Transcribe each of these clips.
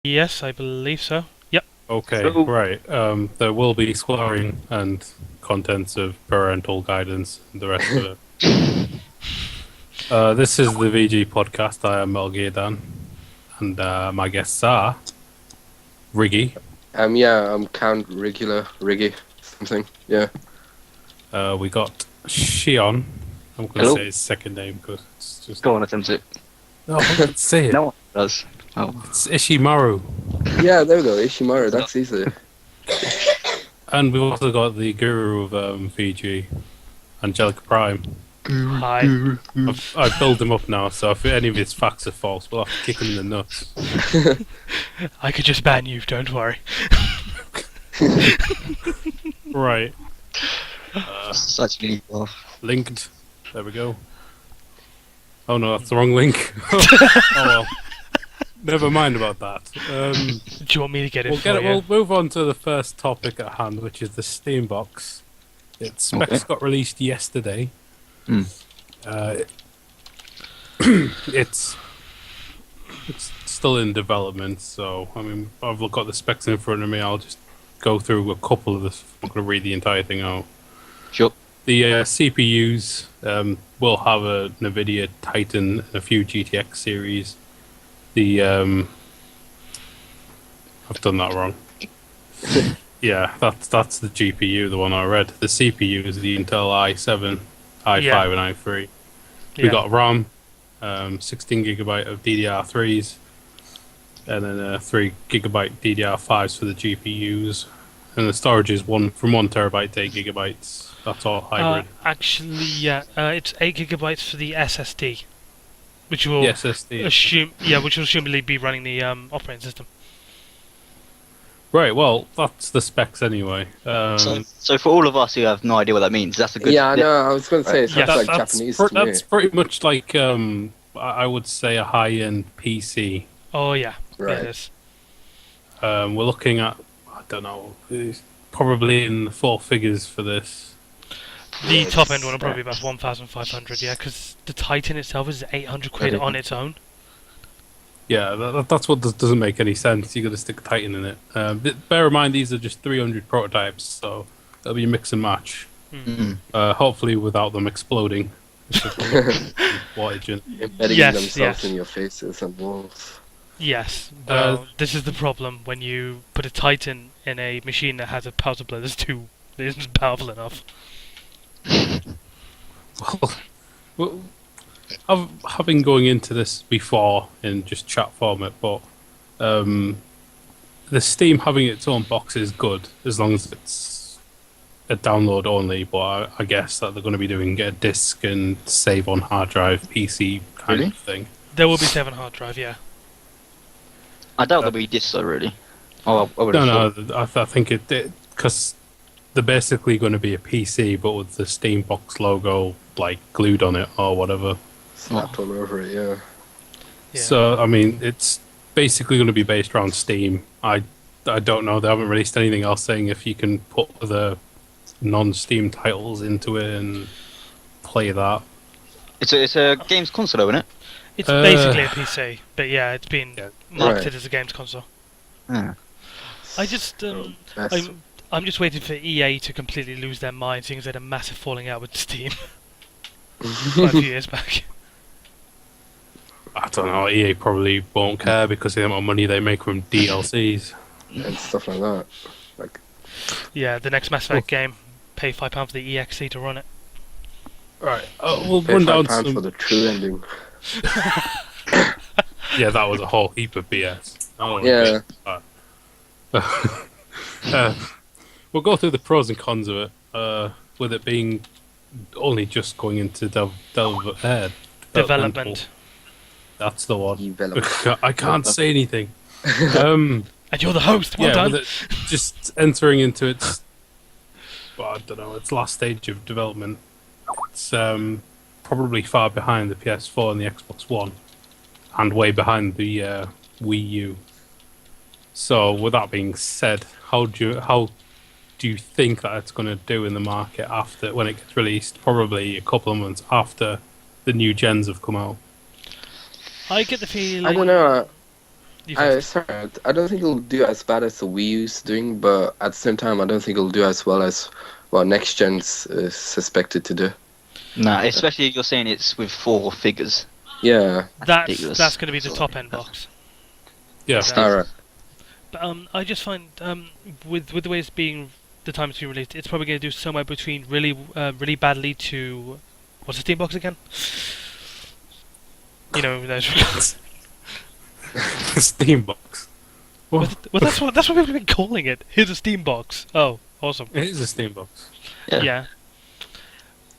Yes, I believe so. Yep. Okay, So, right. There will be swearing and contents of parental guidance and the rest of it. This is the VG podcast. I am MetalGearDan, and my guests are Riggy. I'm Count Riggy, something. Yeah. We got Shion. I'm going to Hello. say his second name because it's just. Go on, attempt it. No, I can't say it. No one does. Oh. It's Ishimaru. Yeah, there we go. Ishimaru, that's easy. And we've also got the guru of VG, Angelic Prime. Hi. I've built him up now, so if any of his facts are false, we'll have to kick him in the nuts. I could just ban you, don't worry. Right. Such an evil. Linked. There we go. Oh no, that's the wrong link. Oh well. Never mind about that. Do you want me to get it We'll move on to the first topic at hand, which is the Steam box. Its specs got released yesterday. It's still in development, so I mean, I've got the specs in front of me. I'll just go through a couple of this. I'm not going to read the entire thing out. Sure. The CPUs will have a NVIDIA Titan and a few GTX series. The I've done that wrong. Yeah, that's the GPU, the one I read. The CPU is the Intel i7, i5, and i3. We got RAM, 16 gigabyte of DDR3s, and then 3 gigabyte DDR5s for the GPUs, and the storage is from 1 terabyte to 8 gigabytes. That's all hybrid. Actually, yeah, it's 8 gigabytes for the SSD, which will The SSD. which will assumably be running the operating system. Right. Well, that's the specs anyway. So for all of us who have no idea what that means, that's a good. Yeah, I know. I was going to say it sounds like that's Japanese to me. that's pretty much like I would say a high-end PC. Oh yeah, Right. it is. We're looking at, I don't know, probably in the 4 figures for this. The top end one will probably be about 1,500. Yeah, because the Titan itself is 800 quid on its own. Yeah, that's what doesn't make any sense. You got to stick a Titan in it. Bear in mind, these are just 300 prototypes, so it'll be a mix and match. Hopefully, without them exploding. Wattage and Embedding themselves in your faces and walls. Yes, well, this is the problem when you put a Titan in a machine that has a power supply that isn't powerful enough. Well, I've been going into this before in just chat format, but the Steam having its own box is good as long as it's a download only. But I guess that they're going to be doing a disc and save on hard drive PC kind of thing. There will be 7 hard drive, yeah. I doubt there'll be discs though, really. Oh, I would have No, I think it because they're basically going to be a PC, but with the Steam box logo like glued on it or whatever. Slapped all over it, yeah. So, I mean, it's basically going to be based around Steam. I don't know. They haven't released anything else saying if you can put the non-Steam titles into it and play that. It's a games console, isn't it? It's basically a PC, but yeah, it's been marketed as a games console. Yeah. I just, I'm just waiting for EA to completely lose their mind, seeing as they had a massive falling out with Steam quite a few years back. I don't know. EA probably won't care because of the amount of money they make from DLCs and stuff like that. Yeah, the next Mass Effect game, pay £5 for the EXE to run it. Right. We'll run down some for the true ending. Yeah, that was a whole heap of BS. We'll go through the pros and cons of it. With it being only just going into development. That's the one. I can't say anything. And you're the host. Well done. With it just entering into its, I don't know, its last stage of development. It's probably far behind the PS4 and the Xbox One, and way behind the Wii U. So, with that being said, how do you think that it's going to do in the market after when it gets released? Probably a couple of months after the new gens have come out. I get the feeling. I don't know. Sorry, I don't think it'll do as bad as the Wii U's doing, but at the same time, I don't think it'll do as well as what next gen's is suspected to do. Nah, especially if you're saying it's with 4 figures. Yeah. That's going to be the top end box. Yeah. Alright. But I just find with the way it's being, the time it's being released, it's probably going to do somewhere between really badly to what's the Steam box again? You know, those. Steam box. Well, that's what people have been calling it. Here's a Steam box. Oh, awesome. It is a Steam box. Yeah.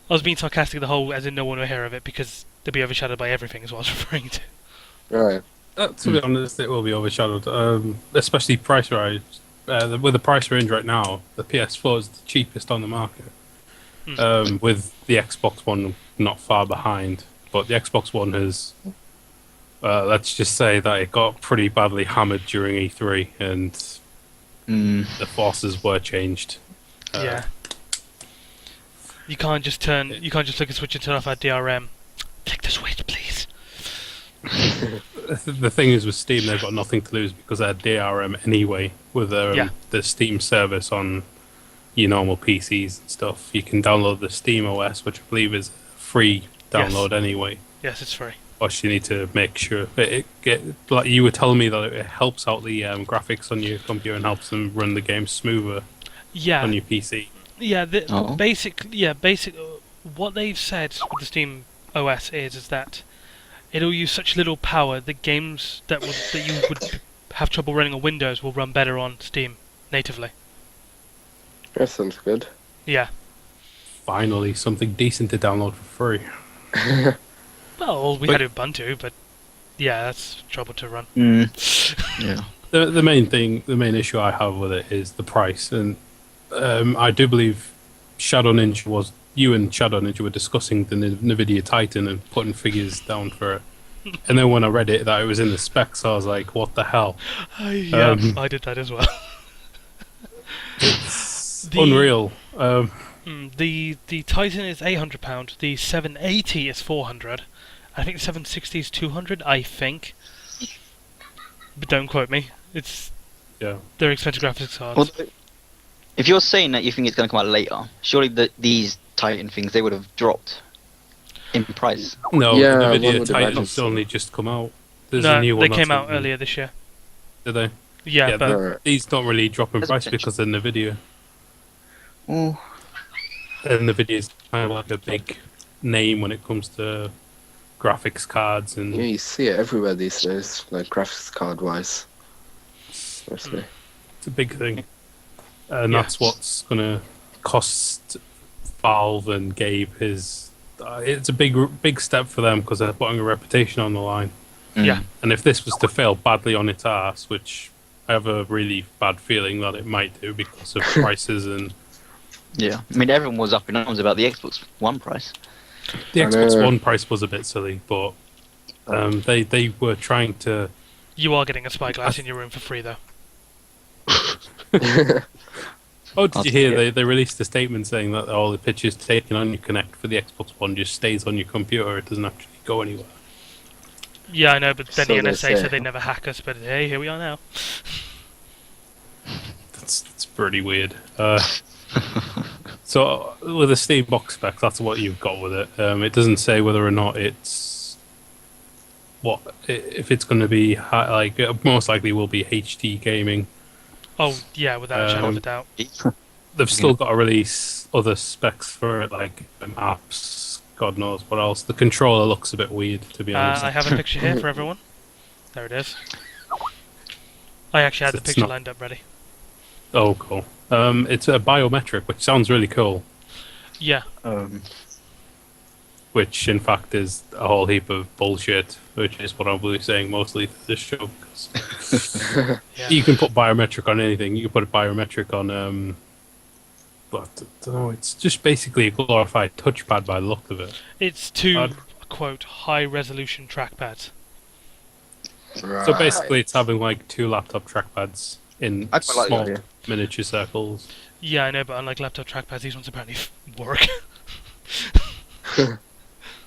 I was being sarcastic the whole, as in no one will hear of it because they'll be overshadowed by everything, is what I was referring to. Right. To be honest, it will be overshadowed, especially price rise. With the price range right now, the PS4 is the cheapest on the market. With the Xbox One not far behind, but the Xbox One has, let's just say that it got pretty badly hammered during E3, and the forces were changed. Yeah. You can't just look at Switch and turn off our DRM. Click the Switch, please. The thing is with Steam, they've got nothing to lose because they're DRM anyway with the Steam service on your normal PCs and stuff. You can download the Steam OS, which I believe is free download anyway. Yes, it's free. But you need to make sure like you were telling me that it helps out the graphics on your computer and helps them run the game smoother on your PC. Yeah, basic. What they've said with the Steam OS is that it'll use such little power that games that you would have trouble running on Windows will run better on Steam natively. That sounds good. Yeah. Finally, something decent to download for free. Well, we had Ubuntu, but yeah, that's trouble to run. Yeah. The main issue I have with it is the price, and I do believe you and Shadow Ninja were discussing the NVIDIA Titan and putting figures down for it. And then when I read it that it was in the specs, I was like, what the hell? Yeah, I did that as well. It's unreal. The Titan is £800, the 780 is 400, I think the 760 is 200, I think. But don't quote me. They're expensive graphics cards. Well, if you're saying that you think it's going to come out later, surely these Titan things, they would have dropped in price. No, Yeah, the one NVIDIA would Titan's imagine. only just come out. There's No, a new one they came out earlier this year. Did they? Yeah, but Alright. These don't really drop in There's price potential. because they're NVIDIA. Oh. And NVIDIA's kind of like a big name when it comes to graphics cards and Yeah, you see it everywhere these days, like graphics card wise. Honestly. it's a big thing. And Yeah. that's what's going to cost Valve and Gabe his... it's a big step for them because they're putting a reputation on the line. yeah. And if this was to fail badly on its ass, which I have a really bad feeling that it might do because of prices and... Yeah. I mean, everyone was up in arms about the Xbox One price. The I Xbox know. One price was a bit silly, but they were trying to... You are getting a spyglass in your room for free, though. Oh, did I'll you hear? take it. They released a statement saying that all the pictures taken on your Connect for the Xbox One just stays on your computer. It doesn't actually go anywhere. Yeah, I know, but then So the they NSA say. said they'd never hack us, but hey, here we are now. That's pretty weird. So with the Steam box spec, that's what you've got with it. It doesn't say whether or not it's if it's going to be like it most likely will be HD gaming. Oh, yeah, without a shadow of a doubt. They've still got to release other specs for it, like apps. God knows what else. The controller looks a bit weird, to be honest. I have a picture here for everyone. There it is. I actually had the It's picture not- lined up ready. Oh, cool. It's a biometric, which sounds really cool. Yeah. Which, in fact, is a whole heap of bullshit, which is what I'll be saying mostly to this show. 'Cause Yeah. you can put biometric on anything. You can put a biometric on, but I don't know, it's just basically a glorified touchpad by the look of it. It's two, I'd- quote, high-resolution trackpads. So basically, it's having like two laptop trackpads in I quite like small the idea. miniature circles. Yeah, I know, but unlike laptop trackpads, these ones apparently work.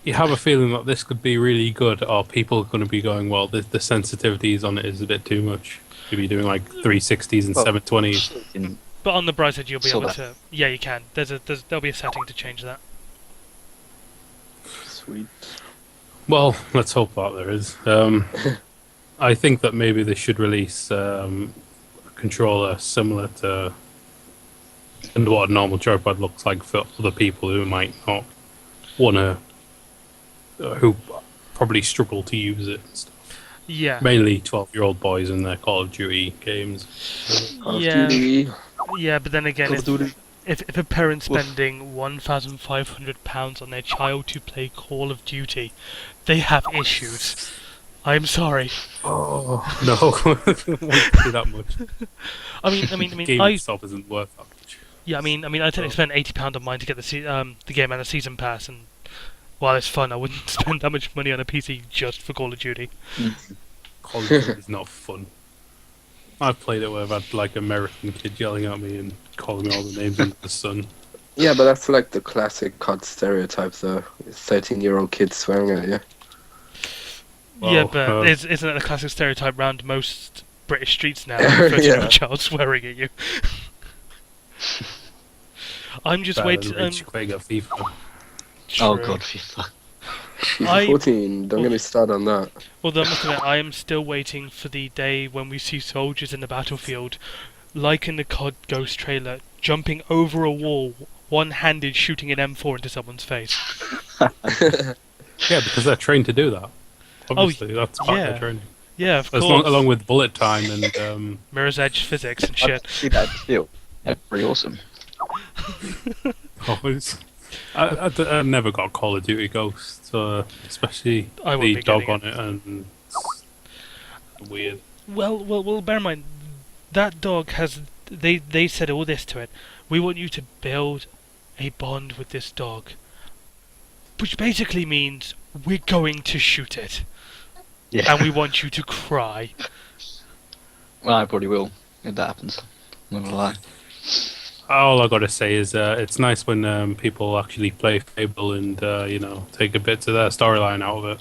you have a feeling that this could be really good, or people are going to be going, well, the sensitivities on it is a bit too much. You'll be doing like 360s and Well, 720s. in- But on the bright side, you'll be So able that- to. Yeah, you can. There'll be a setting to change that. Sweet. Well, let's hope that there is. I think that maybe they should release a controller similar to and what a normal joypad looks like for other people who might not want to, who probably struggle to use it and stuff. Yeah. Mainly 12-year-old boys in their Call of Duty games. Call of Yeah. Duty. Yeah, but then again, Call of Duty. if a parent's spending £1,500 on their child to play Call of Duty, they have issues. I'm sorry. Oh no, I won't do that much. I Game I itself isn't worth that much. yeah, I tend to spend £80 on mine to get the game and the season pass, and while it's fun, I wouldn't spend that much money on a PC just for Call of Duty. Call of Duty is not fun. I've played it where I've had like American kid yelling at me and calling me all the names under the sun. Yeah, but that's like the classic COD stereotype, though. 13-year-old kids swearing at you. Yeah, Well, but isn't it a classic stereotype around most British streets now? Yeah. 13-year-old child swearing at you. I'm just better than waiting. Rich Quake at FIFA. Oh True. god, FIFA. FIFA 14, don't get me started on that. Although I must admit, I am still waiting for the day when we see soldiers in the battlefield, like in the COD Ghost trailer, jumping over a wall, one-handed shooting an M4 into someone's face. Yeah, because they're trained to do that. Obviously, that's part of yeah. their training. Yeah, of As course. long, along with bullet time and Mirror's Edge physics and I'd shit. see that still. That's pretty awesome. I never got Call of Duty Ghosts, especially I won't the be dog getting on it, and it's weird. Well, bear in mind, that dog has... They said all this to it. We want you to build a bond with this dog. Which basically means we're going to shoot it. Yeah. And we want you to cry. Well, I probably will if that happens. Not gonna lie. All I gotta say is it's nice when people actually play Fable and take a bit of their storyline out of it.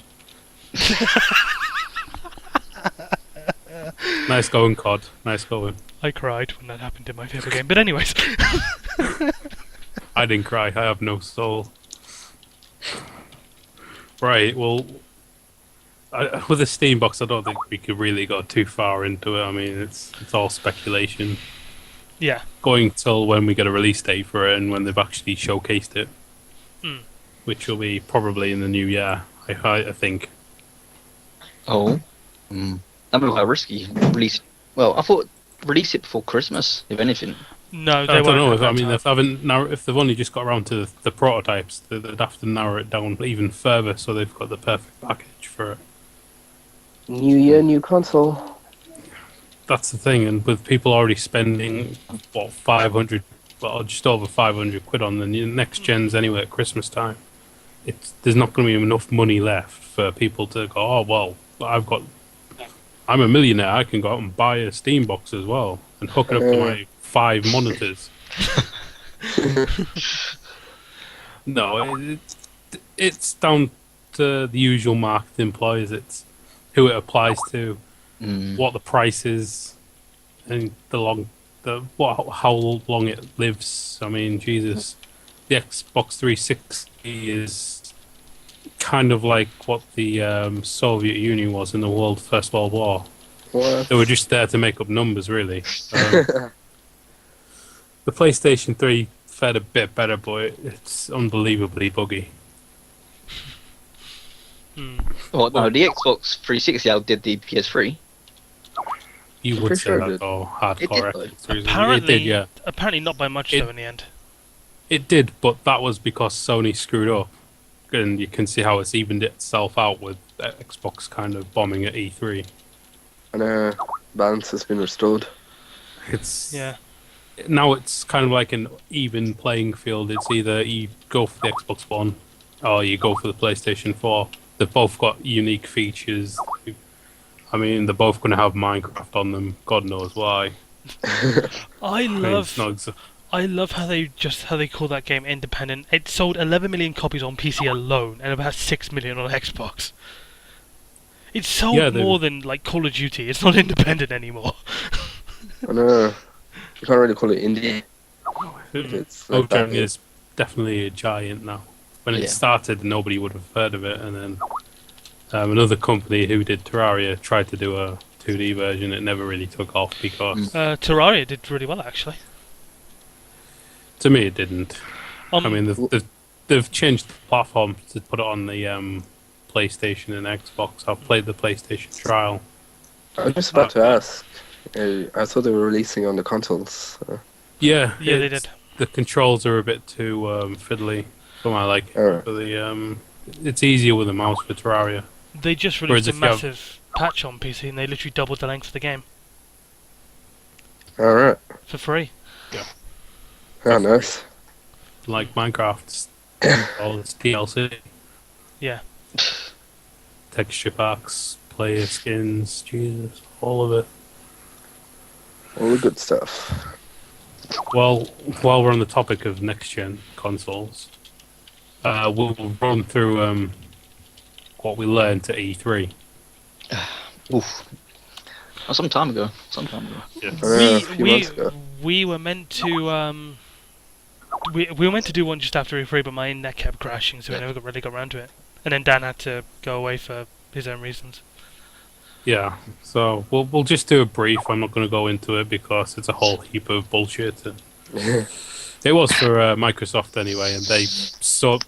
Nice going, COD. Nice going. I cried when that happened in my favourite game. But anyways. I didn't cry. I have no soul. Right. Well, with the Steam box, I don't think we could really go too far into it. I mean, it's all speculation. Yeah. Going till when we get a release date for it and when they've actually showcased it, which will be probably in the new year. I think. Oh. That would be quite risky. Release. Well, I thought release it before Christmas, if anything. No, they I don't won't. know. have that If they've only just got around to the prototypes, they'd have to narrow it down even further so they've got the perfect package for it. New year, new console. That's the thing, and with people already spending 500, well, just over 500 quid on the next gens anyway at Christmas time, there's not going to be enough money left for people to go, oh well, I'm a millionaire, I can go out and buy a Steam box as well and hook it up to my 5 monitors. No, it's down to the usual marketing ploys. It's who it applies to, what the price is, and how long it lives. I mean, Jesus, the Xbox 360 is kind of like what the Soviet Union was in the First World War. What? They were just there to make up numbers, really. The PlayStation 3 fared a bit better, but it's unbelievably buggy. Oh no, the Xbox 360 outdid the PS3. You I'm would pretty say sure that, it did. though, It did, hardcore though. Xbox 360. Apparently, It did, yeah. apparently not by much, though, in the end. It did, but that was because Sony screwed up. And you can see how it's evened itself out with Xbox kind of bombing at E3. And balance has been restored. Yeah. Now it's kind of like an even playing field. It's either you go for the Xbox One or you go for the PlayStation 4. They've both got unique features. I mean, they're both going to have Minecraft on them. God knows why. I I mean, love it's not I love how they call that game independent. It sold 11 million copies on PC alone, and about 6 million on Xbox. It sold more than like Call of Duty. It's not independent anymore. I know. You can't really call it indie. It's like that, Mojang is definitely a giant now. When it Yeah. started, nobody would have heard of it, and then another company who did Terraria tried to do a 2D version. It never really took off because, Terraria did really well, actually. to me, it didn't. I mean, w- they've changed the platform to put it on the PlayStation and Xbox. I've played the PlayStation trial. I was just about to ask. I thought they were releasing on the consoles. Yeah, Yeah, they did. The controls are a bit too fiddly for my liking. Alright. For the it's easier with a mouse for Terraria. They just Whereas released a if you have- massive patch on PC, and they literally doubled the length of the game Alright. for free. Oh, nice. Like Minecraft's all its DLC, Yeah. texture packs, player skins, Jesus, all of it. All the good stuff. Well, while we're on the topic of next-gen consoles, we'll run through what we learned at E3. Oof. Oh, some time ago. Yeah. A few months ago. We were meant to we were meant to do one just after E3, but my internet kept crashing, so we never really got around to it. And then Dan had to go away for his own reasons. Yeah, so we'll just do a brief. I'm not going to go into it because it's a whole heap of bullshit. And it was for Microsoft anyway, and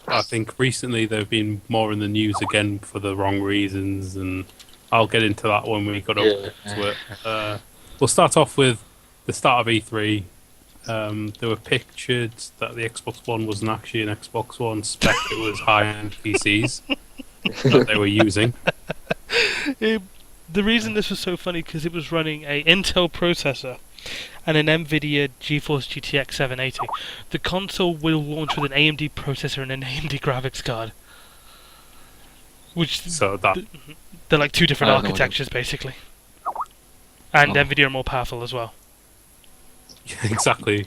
I think recently they've been more in the news again for the wrong reasons, and I'll get into that when we got over to it. We'll start off with the start of E3. There were pictures that the Xbox One wasn't actually an Xbox One spec; it was high-end PCs that they were using. The reason this was so funny because it was running a Intel processor and an NVIDIA GeForce GTX 780. The console will launch with an AMD processor and an AMD graphics card, which So that they're like two different I have no idea. architectures basically, and NVIDIA are more powerful as well. exactly.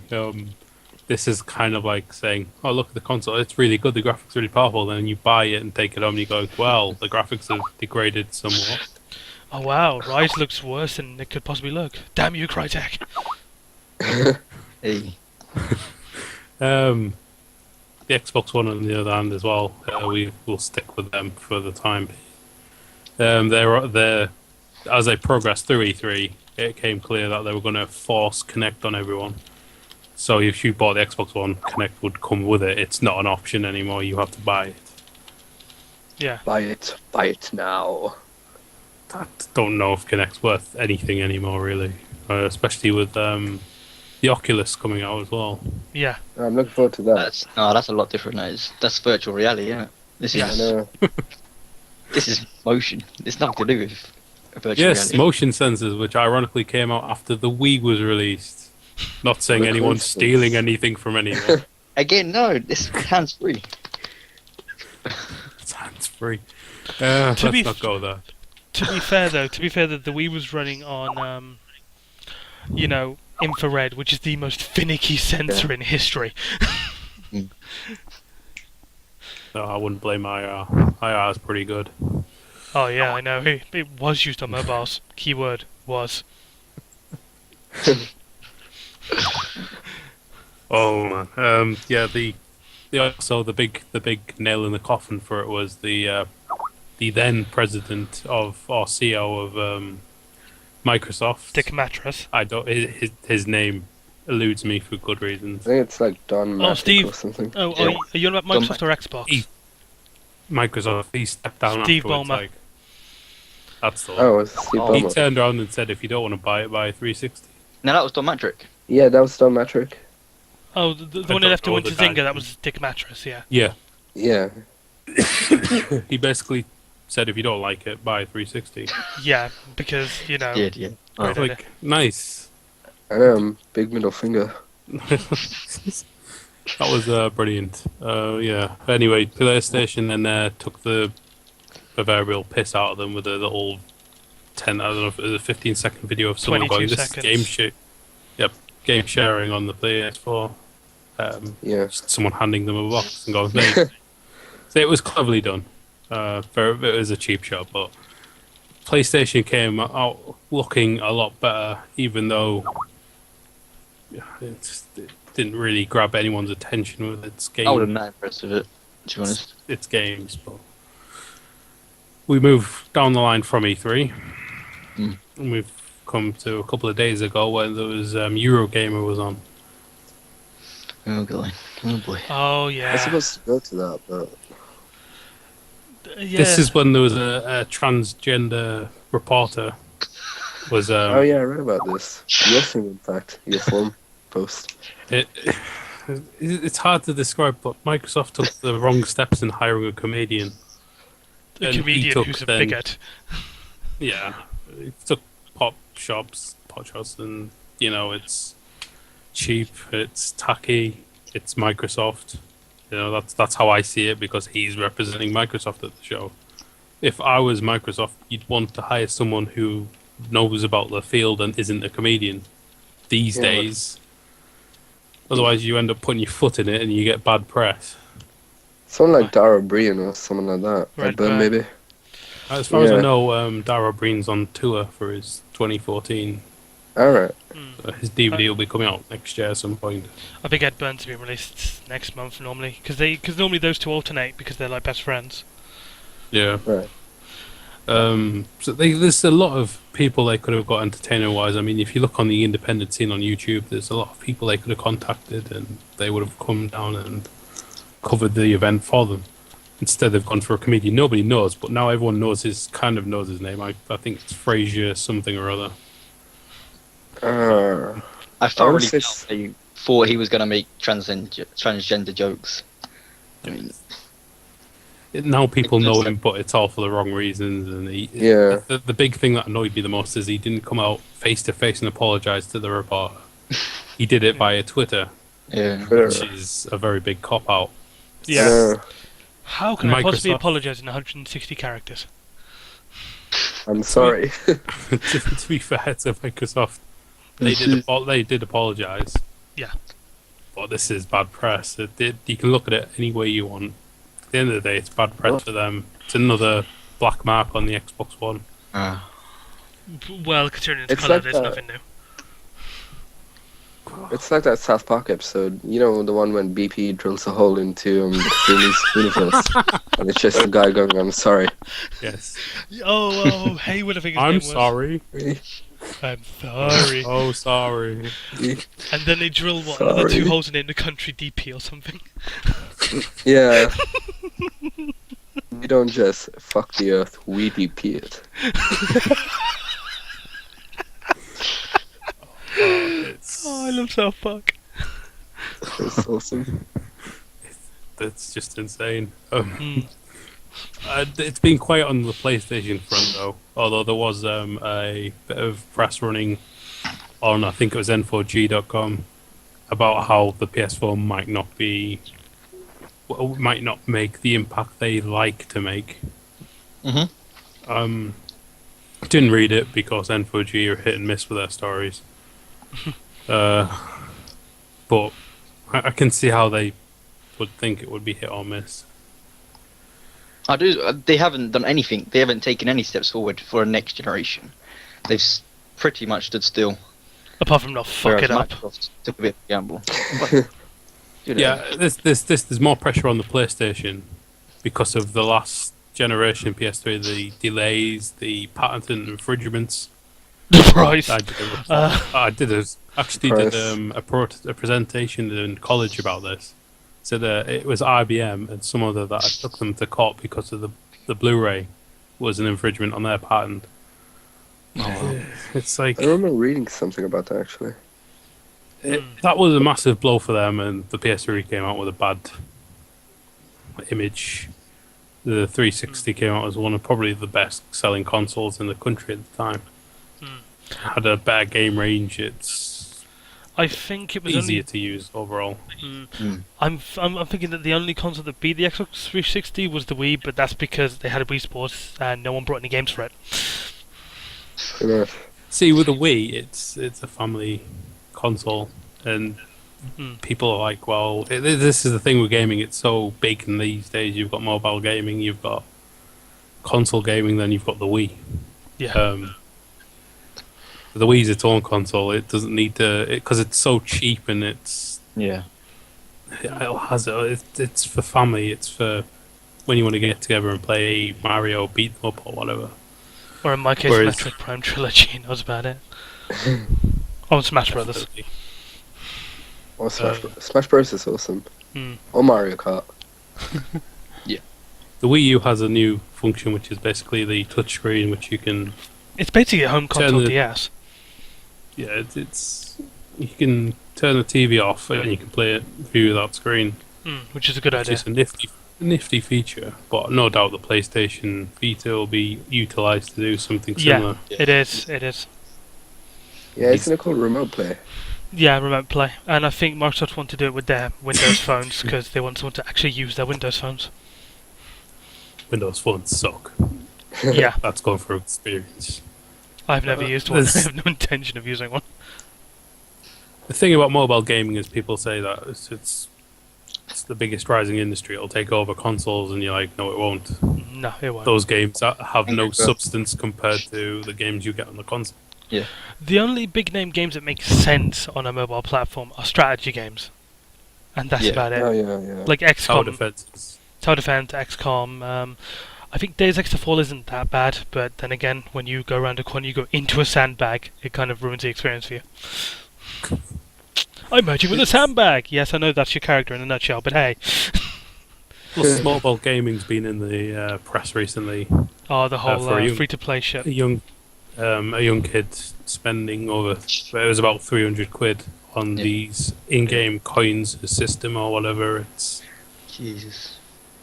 This is kind of like saying, "Oh, look at the console; it's really good. The graphics are really powerful." Then you buy it and take it home, and you go, "Well, the graphics have degraded somewhat." Oh wow, Rise looks worse than it could possibly look. Damn you, Crytek! Hey. The Xbox One, on the other hand, as well, we will stick with them for the time being. They're as they progressed through E3, it became clear that they were going to force Connect on everyone. So if you bought the Xbox One, Connect would come with it. It's not an option anymore. You have to buy it. Yeah, Buy it now. I don't know if Kinect's worth anything anymore, really. Especially with the Oculus coming out as well. yeah. I'm looking forward to that. That's a lot different. That's virtual reality, isn't it? This Yeah. I is know. this is motion. It's nothing to do with virtual Yes, reality. motion sensors, which ironically came out after the Wii was released. Not saying What a anyone's coincidence. stealing anything from anyone. Again, no. This hands free. It's hands-free. Let's be not go there. To be fair, though, the Wii was running on, infrared, which is the most finicky sensor in history. No, I wouldn't blame IR. IR is pretty good. Oh yeah, I know. It was used on mobiles. Keyword was. Oh man. Yeah, the big nail in the coffin for it was the then president or CEO of Microsoft. Dick Mattress. I don't. His name eludes me for good reasons. I think it's like Don Matic Steve. or something. Oh, Yeah. are you on about Don't Microsoft or Xbox? He- Microsoft. He stepped down Steve afterwards. Ballmer. Like, that's the one. Oh, it's Steve Oh. He Ballmer. turned around and said, "If you don't want to buy it, buy a 360." Now that was Don Matrick. Yeah, that was Don Matrick. Oh, the I one that don't left to know win to the guy. Zynga, that was Dick Mattress, yeah. Yeah. Yeah. He basically said, "If you don't like it, buy a 360." Yeah, because, Yeah. great idea. Like, nice. I know, big middle finger. That was brilliant. Yeah. Anyway, PlayStation then took the proverbial piss out of them with a little 10, I don't know if it was a 15-second video of someone 22 going, "This is seconds. game sharing on the PS4." Yeah. Just someone handing them a box and going, "There." So it was cleverly done. It was a cheap shot, but PlayStation came out looking a lot better, even though it didn't really grab anyone's attention with its game. I would have not impressed with it, to be honest. Its games, but we moved down the line from E3, and we've come to a couple of days ago when there was Eurogamer was on. Oh boy. Oh boy. Oh I yeah. was supposed to go to that, but Yeah. This is when there was a transgender reporter. Was oh yeah, I read about this. Your thing, in fact, your forum post. It's hard to describe, but Microsoft took the wrong steps in hiring a comedian. the and he comedian took who's a then- bigot. Yeah, he took pot shots, and it's cheap, it's tacky, it's Microsoft. That's how I see it because he's representing Microsoft at the show. If I was Microsoft, you'd want to hire someone who knows about the field and isn't a comedian these Yeah. days. Otherwise, you end up putting your foot in it and you get bad press. Someone like Dara Brian or someone like that. Redburn. Redburn, maybe. As far as I Yeah. know, Dara Breen's on tour for his 2014. Alright. His DVD will be coming out next year at some point. I think Ed Burns will be released next month normally, because normally those two alternate because they're like best friends. Yeah. Right. There's a lot of people they could have got entertainer-wise. I mean, if you look on the independent scene on YouTube, there's a lot of people they could have contacted and they would have come down and covered the event for them. Instead, they've gone for a comedian nobody knows, but now everyone knows his name. I think it's Frazier something or other. I thoroughly honestly, doubt they thought he was going to make transgender jokes. I mean, Now people know Just- him, but it's all for the wrong reasons. And Yeah. the big thing that annoyed me the most is he didn't come out face to face and apologise to the reporter. He did it via Twitter, yeah. which is a very big cop out. Yeah. How can I possibly Microsoft- apologise in 160 characters? I'm sorry. to be fair to Microsoft, they did apologise. Yeah. But this is bad press. You can look at it any way you want. At the end of the day, it's bad press for them. It's another black mark on the Xbox One. Well, considering its It's colour, like there's that- nothing new. It's like that South Park episode. You know, the one when BP drills a hole into Billy's universe. And it's just a guy going, I'm sorry. Yes. Oh, Haywood, I think his name I'm was. sorry. I'm sorry. Oh, sorry. And then they drill another Sorry. 2 holes in it in the country DP or something. Yeah. We don't just fuck the earth, we DP it. Oh, I love South Park. That's awesome. That's just insane. It's been quiet on the PlayStation front, though. Although there was a bit of press running on, I think it was N4G.com, about how the PS4 might not make the impact they like to make. Mhm. Didn't read it because N4G are hit and miss with their stories. But I can see how they would think it would be hit or miss. I do. They haven't done anything. They haven't taken any steps forward for a next generation. They've pretty much stood still. Apart from not fuck whereas it up. Microsoft took a bit of a gamble. Yeah, there's more pressure on the PlayStation because of the last generation PS3, the delays, the patent infringements. The price. I did Price. a presentation in college about this. So it was IBM and some other that I took them to court because of the Blu-ray was an infringement on their patent. It's like I remember reading something about that, actually. that was a massive blow for them, and the PS3 came out with a bad image. The 360 came out as one of probably the best selling consoles in the country at the time. Had a better game range. It's I think it was easier only. to use overall. I'm thinking that the only console that beat the Xbox 360 was the Wii, but that's because they had a Wii Sports and no one brought any games for it. You know, See, with the Wii, it's a family console, and people are like, well, this is the thing with gaming. It's so big in these days. You've got mobile gaming, you've got console gaming, then you've got the Wii. Yeah. The Wii's its own console. It doesn't need to, because it's so cheap and it's it's for family. It's for when you want to get together and play Mario, beat them up or whatever. Or in my case, Metroid Prime Trilogy, and that was about it. Oh, Smash Brothers. Oh, Smash Bros is awesome. Mm. Or Mario Kart. The Wii U has a new function, which is basically the touchscreen, which you can. It's basically a home console the- DS. Yeah, it's you can turn the TV off and you can play it view without screen. Which is a good idea. It's a nifty feature, but no doubt the PlayStation Vita will be utilised to do something similar. Yeah, it is. It is. Yeah, isn't it called Remote Play? Yeah, remote play. And I think Microsoft want to do it with their Windows phones because they want someone to actually use their Windows phones. Windows phones suck. Yeah. That's going for experience. I've never used one. I have no intention of using one. The thing about mobile gaming is people say that it's the biggest rising industry. It'll take over consoles, and you're like, no, it won't. No, it won't. Those games have no substance compared to the games you get on the console. Yeah. The only big name games that make sense on a mobile platform are strategy games. And that's about it. Oh, yeah. Like Tower XCOM. Defense. Tower Defense, XCOM. I think Deus Ex: The Fall isn't that bad, but then again, when you go around a corner, you go into a sandbag, it kind of ruins the experience for you. I'm merging with a sandbag! Yes, I know that's your character in a nutshell, but hey. Plus, mobile gaming's been in the press recently. Oh, the whole for you. free-to-play shit. A young kid spending over, it was about 300 quid on these in-game coins system or whatever. It's Jesus.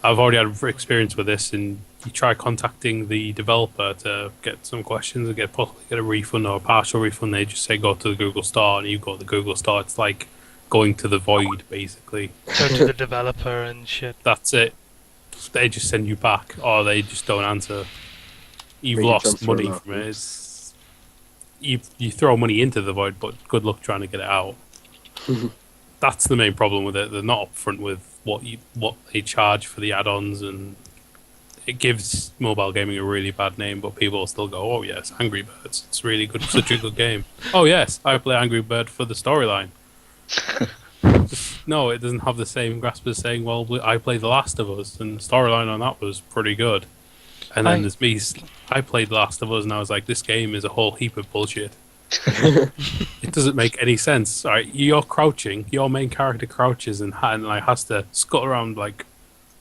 I've already had experience with this, and you try contacting the developer to get some questions and possibly get a refund or a partial refund. They just say go to the Google Store, and you go to the Google Store. It's like going to the void, basically. Go to the developer and shit. That's it. They just send you back, or they just don't answer. You've Make a lost transfer money amount. from it. It's, you throw money into the void, but good luck trying to get it out. That's the main problem with it. They're not upfront with what they charge for the add-ons, and it gives mobile gaming a really bad name. But people still go, "Oh yes, Angry Birds. It's really good, such a good game." Oh yes, I play Angry Bird for the storyline. No, it doesn't have the same grasp as saying, "Well, I played The Last of Us, and the storyline on that was pretty good." And then there's me. I played The Last of Us, and I was like, "This game is a whole heap of bullshit." It doesn't make any sense. All right, you're crouching. Your main character crouches and like has to scuttle around like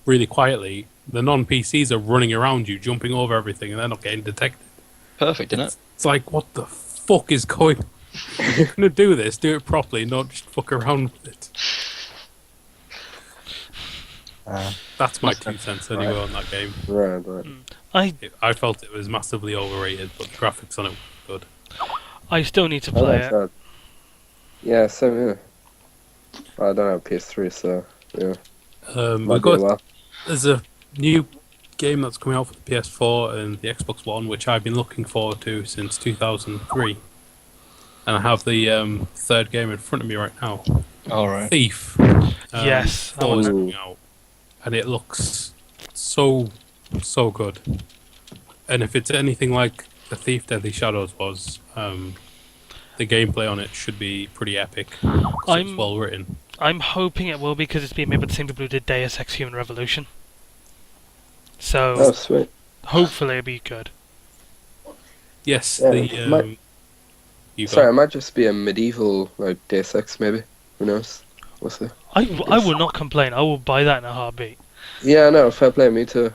really quietly. The non-PCs are running around you, jumping over everything, and they're not getting detected. Perfect, isn't it? It's like, what the fuck is going? If you're gonna do this, do it properly, not just fuck around with it. That's my 2 cents anyway on that game. Right. I I felt it was massively overrated, but the graphics on it were good. I still need to I play like it. that. Yeah, same here. I don't have PS3, so yeah. We've got there's a new game that's coming out for the PS4 and the Xbox One, which I've been looking forward to since 2003. And I have the third game in front of me right now. All right. Thief. Yes, I 4 is want coming out, and it looks so good. And if it's anything like the Thief Deadly Shadows was, the gameplay on it should be pretty epic. 'Cause it's well written. I'm hoping it will because it's being made by the same people who did Deus Ex Human Revolution. So Oh, sweet. hopefully it'll be good. Yes, Yeah, the you Sorry, it got might just be a medieval, like, Deus Ex, maybe. Who knows? We'll see. I will not complain. I will buy that in a heartbeat. Yeah, no, fair play, me too.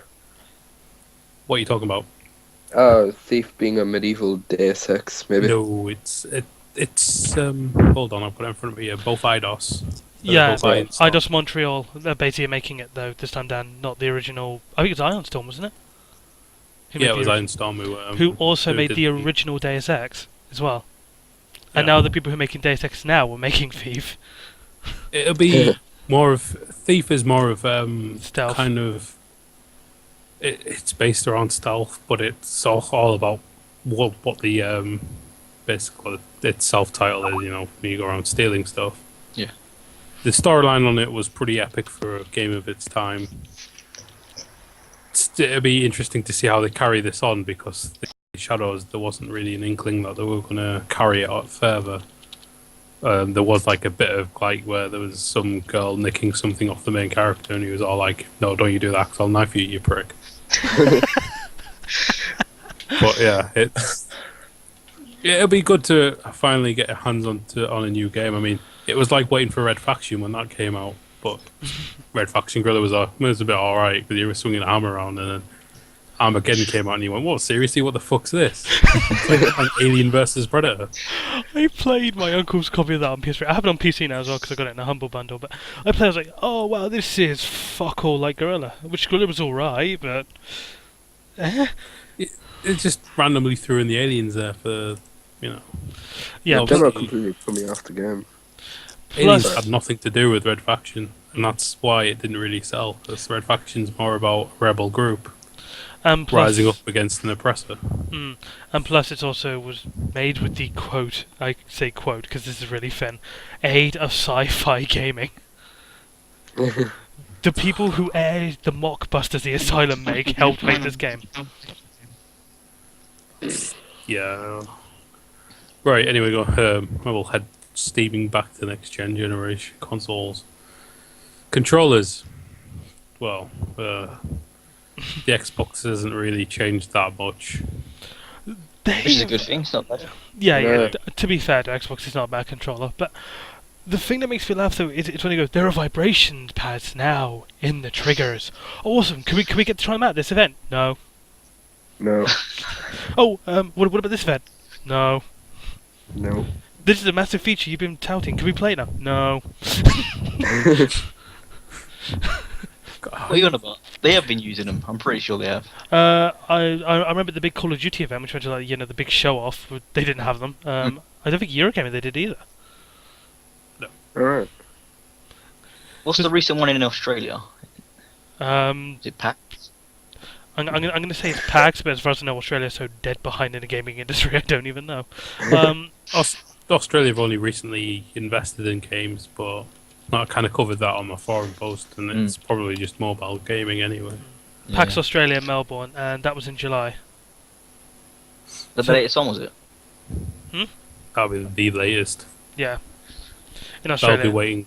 what are you talking about? Thief being a medieval Deus Ex, maybe. No, it's hold on, I'll put it in front of me. Both IDOS. Yeah, both Iron Storm. Eidos Montreal. They're basically making it though this time down, not the original. I think it's Iron Storm, wasn't it? Who made Yeah, it the was ori- Iron Storm Who also who made did the original Deus Ex as well. And Yeah. now the people who are making Deus Ex now were making Thief. It'll be more of Thief is more of Stealth. kind of. It's based around stealth, but it's all about what the basically its self-title is. You know, when you go around stealing stuff. Yeah. the storyline on it was pretty epic for a game of its time. It'll be interesting to see how they carry this on, because the Shadows, there wasn't really an inkling that they were going to carry it out further. There was like a bit of like where there was some girl nicking something off the main character, and he was all like, "No, don't you do that, 'cause I'll knife you, you prick." But yeah, it'll be good to finally get your hands on a new game. I mean, it was like waiting for Red Faction when that came out, but Red Faction Gorilla was a bit alright, because you were swinging a hammer around, and then Armageddon came out and you went, "What, seriously, what the fuck's this?" It's like Alien versus Predator. I played my uncle's copy of that on PS3. I have it on PC now as well because I got it in a Humble Bundle. But I played, I was like, "Oh wow, this is fuck all like Gorilla," which Gorilla was alright, but It just randomly threw in the aliens there for, yeah. No, Demo completely put me off the game. aliens Plus, had nothing to do with Red Faction, and that's why it didn't really sell, because Red Faction's more about a rebel group and plus, rising up against an oppressor. and plus, it also was made with the quote. I say quote because this is really thin. Aid of sci-fi gaming. The people who aired the mockbusters the Asylum make helped make this game. Yeah. Right, anyway, we'll head steaming back to next generation consoles. Controllers. Well, the Xbox hasn't really changed that much. Which is a good thing. It's not bad. Yeah. To be fair to Xbox, it's not a bad controller. But the thing that makes me laugh though is it's when he goes, "There are vibration pads now in the triggers." Awesome. Can we get to try them out at this event? No. No, Oh, what about this event? No. no. This is a massive feature you've been touting. Can we play it now? No. What are you on about? They have been using them. I'm pretty sure they have. I remember the big Call of Duty event, which was like the big show off. They didn't have them. I don't think Eurogamer they did either. Alright. What's the recent one in Australia? Is it PAX? I'm gonna say it's PAX, but as far as I know, Australia's so dead behind in the gaming industry, I don't even know. Australia have only recently invested in games, but I kind of covered that on my forum post, and it's probably just mobile gaming anyway. PAX Australia, Melbourne, and that was in July. The latest one, was it? That'll be the latest. Yeah. In They'll Australia. be waiting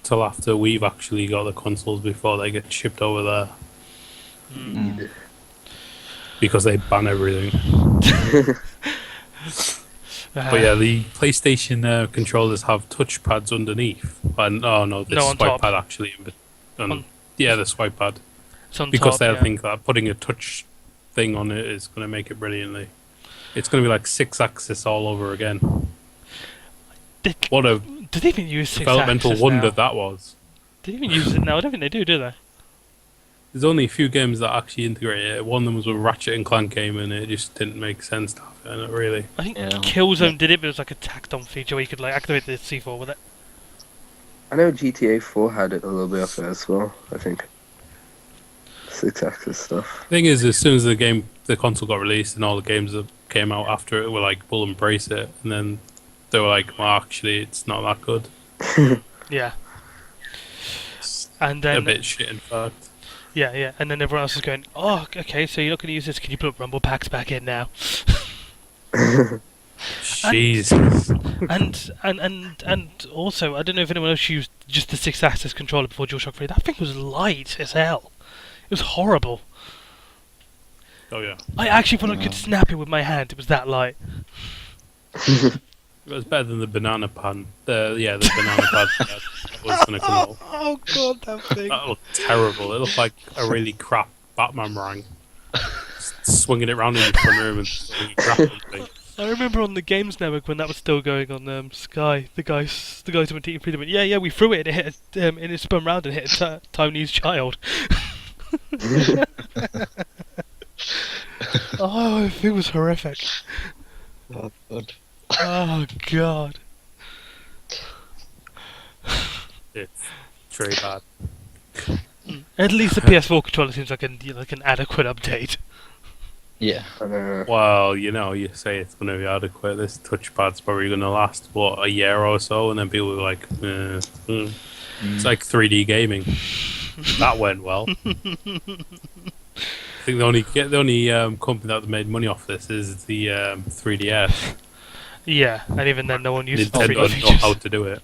till after we've actually got the consoles before they get shipped over there. Because they ban everything. But yeah, the PlayStation controllers have touchpads underneath. And the on swipe top. pad actually. Yeah, the swipe pad. It's on Because top, they'll yeah. think that putting a touch thing on it is going to make it brilliantly. It's going to be like 6-axis all over again. What a Did they even use 6 developmental axis wonder now? that was. Did they even use it now? I don't think they do they? There's only a few games that actually integrate it. One of them was a Ratchet and Clank game, and it just didn't make sense to have it in it, really. I think Yeah. Killzone did it, but it was like a tacked-on feature where you could like activate the C4 with it. I know GTA 4 had it a little bit of it as well, I think. 6-axis stuff. Thing is, as soon as the console got released and all the games that came out after it were like, we'll embrace it, and then they were like, well, actually, it's not that good. Yeah. It's And then a bit shit, in fact. Yeah, and then everyone else is going, "Oh, okay, so you're not going to use this? Can you put Rumble packs back in now?" Jesus. And also, I don't know if anyone else used just the 6-axis controller before DualShock 3. That thing was light as hell. It was horrible. Oh yeah. I actually thought I could snap it with my hand. It was that light. It was better than the banana pan. The banana pad that was going to come out. Oh god, that thing. That looked terrible. It looked like a really crap Batman rang. Swinging it around in the front room and grappling thing. I remember on the Games Network when that was still going on Sky, the guys who went to Eat Freedom went, yeah, we threw it and it hit and it spun round and hit a Taiwanese child. Oh, it was horrific. Oh, God. Oh god. It's very bad. At least the PS4 controller seems like an adequate update. Yeah. Well, you say it's going to be adequate. This touchpad's probably going to last, a year or so, and then people are like, It's like 3D gaming. That went well. I think the only company that made money off this is the 3DS. Yeah, and even then, no one uses the Nintendo 3D don't know features. how to do it.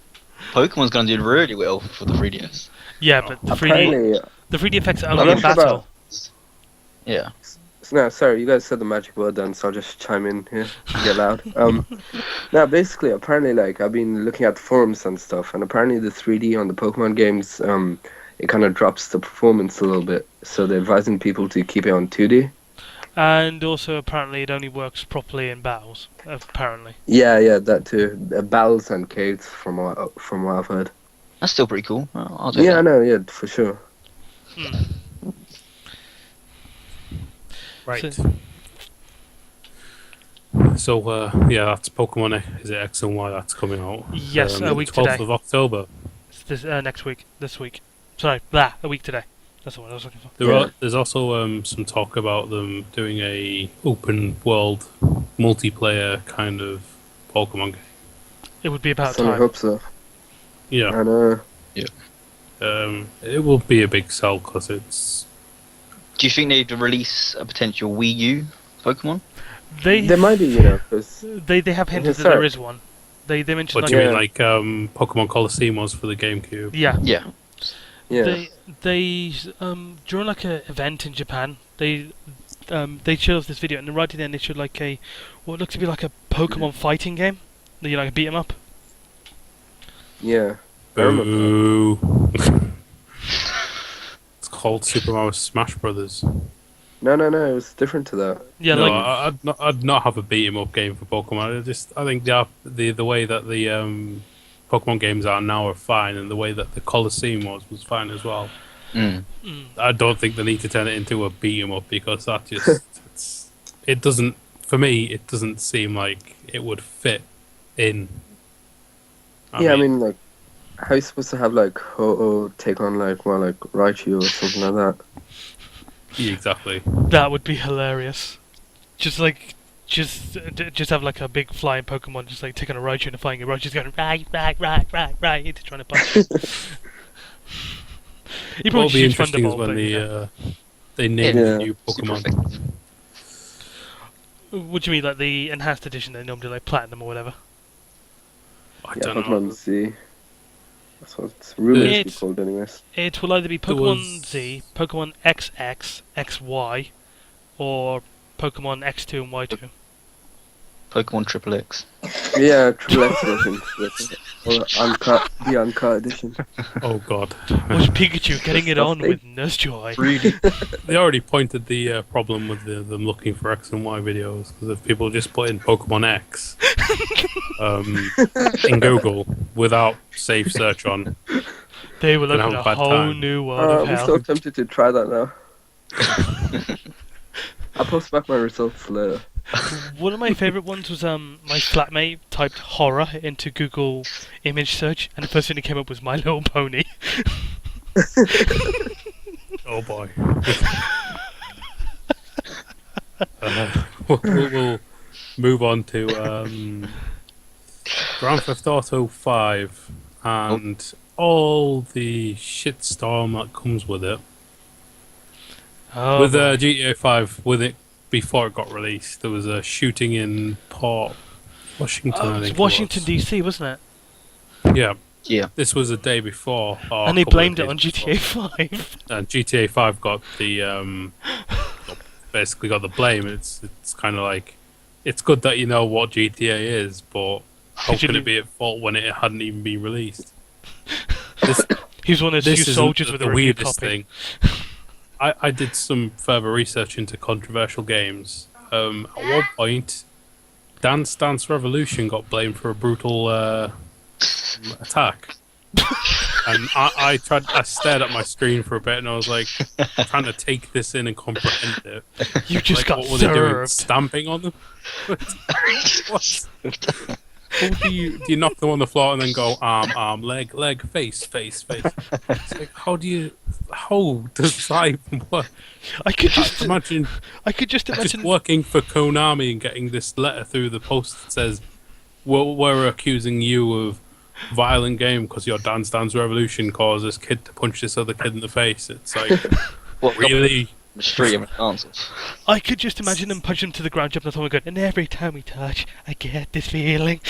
Pokemon's gonna do really well for the 3DS. Yeah, but the 3D, Apparently, the 3D effects are I'm only not in sure battle. Yeah. no, sorry, you guys said the magic word then, so I'll just chime in here, get loud. Now, basically, apparently, like, I've been looking at forums and stuff, and apparently the 3D on the Pokemon games, it kind of drops the performance a little bit, so they're advising people to keep it on 2D. And also, apparently, it only works properly in battles. Apparently. Yeah, that too. Battles and caves, from what I've heard. That's still pretty cool. I'll do Yeah, I that. know, yeah, for sure. Right. So, yeah, that's Pokemon. Is it X and Y that's coming out? Yes, a week 12th today. of October. It's this week. This week. Sorry, a week today. That's the one I was looking for. There's also some talk about them doing a open world multiplayer kind of Pokemon game. It would be about So I time. hope so. Yeah, I know. it will be a big sell because it's Do you think they'd release a potential Wii U Pokemon? There might be, you know, because They have hinted that sorry. there is one. They mentioned what like do you Yeah. mean, like Pokemon Colosseum was for the GameCube. yeah. Yeah. yeah, They during like a event in Japan they showed us this video and right at the end they showed like what looked to be like a Pokemon fighting game. You know, like a beat 'em up. yeah. I remember. Boo. It's called Super Mario Smash Brothers. No, it was different to that. Yeah, No, like I'd not have a beat 'em up game for Pokemon. I think the way that the Pokemon games are now are fine, and the way that the Colosseum was fine as well. I don't think they need to turn it into a beat 'em up because that just it doesn't, for me, it doesn't seem like it would fit in. I mean, like, how are you supposed to have like Ho-Oh take on like Raichu or something like that? yeah, exactly. that would be hilarious. Just have like a big flying Pokemon just like taking a Raichu and fighting it. Raichu's going right. It's trying to punch. He What probably will be shoots interesting is Thunderbolt, when but, you know. they name Yeah. the new Super Pokemon. effective. What do you mean, like the enhanced edition? They normally like platinum or whatever. I Yeah, don't know. Pokemon Z. That's what it's rumored to be It's- called, anyways. It will either be There Pokemon was- Z, Pokemon XX, XY, or Pokemon X2 and Y2. Pokemon Triple X. Yeah, Triple X version. Or the uncut edition. Oh god. Was Pikachu getting it on Stuff with Nurse Joy? They already pointed the problem with them looking for X and Y videos, because if people just put in Pokemon X in Google without safe search on, They will Gonna open have a a bad whole time. new world of I'm hell. so tempted to try that now. I'll post back my results later. One of my favourite ones was my flatmate typed horror into Google image search, and the first thing that came up was My Little Pony. oh boy. We'll move on to Grand Theft Auto 5 and all the shitstorm that comes with it. Oh, With boy. GTA 5, with it before it got released, there was a shooting in Port Washington. I It was think Washington it DC, wasn't it? was. Yeah, Yeah. this was a day before. or And a they couple of blamed it days on before. GTA 5. And GTA 5 got the basically got the blame. It's kind of like, it's good that you know what GTA is, but how Did you could do- it be at fault when it hadn't even been released? This He was one of those this few is soldiers with a the review weirdest copy. thing. I did some further research into controversial games. At one point, Dance Dance Revolution got blamed for a brutal attack. And I stared at my screen for a bit and I was like, trying to take this in and comprehend it. You just Like, got what were they doing? served. Stamping on them? What? How do you knock them on the floor and then go arm, leg, face? It's like, how does that even work? I could just Imagine just just imagine. working for Konami and getting this letter through the post that says, we're accusing you of violent game because your Dance Dance Revolution caused this kid to punch this other kid in the face. It's like, What really? The street of answers. I could just imagine them punching him to the ground, jumping on top and going, and every time we touch, I get this feeling.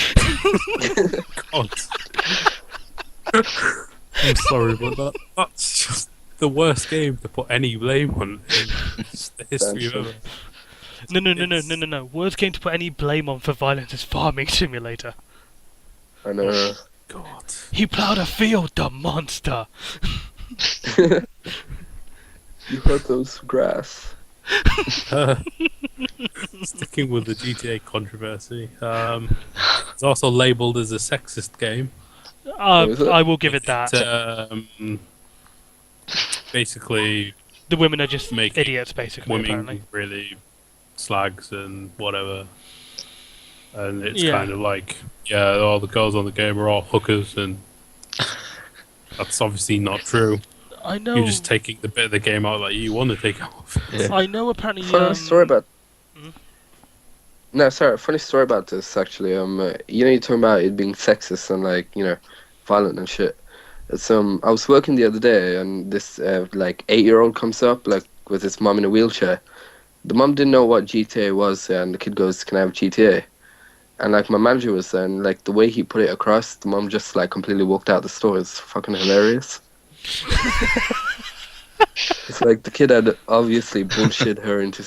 God. I'm sorry, but that's just the worst game to put any blame on in the history of ever. No. Worst game to put any blame on for violence is Farming Simulator. I know. God. He plowed a field, the monster. You hurt those grass. Sticking with the GTA controversy, it's also labelled as a sexist game. is it? I will give it that. Basically, The women are just make idiots, basically, women apparently. really slags and whatever. And it's Yeah. kind of like, yeah, all the girls on the game are all hookers, and that's obviously not true. I know. You're just taking the bit of the game out that you want to take off. Yeah. I know. Apparently, Funny story about. Mhm. No, sorry. Funny story about this actually. You know, you're talking about it being sexist and like violent and shit. It's I was working the other day and this like 8-year-old comes up like with his mom in a wheelchair. The mom didn't know what GTA was, and the kid goes, "Can I have GTA?" And like my manager was there, and like the way he put it across, the mom just like completely walked out the store. It's fucking hilarious. It's like the kid had obviously bullshit her into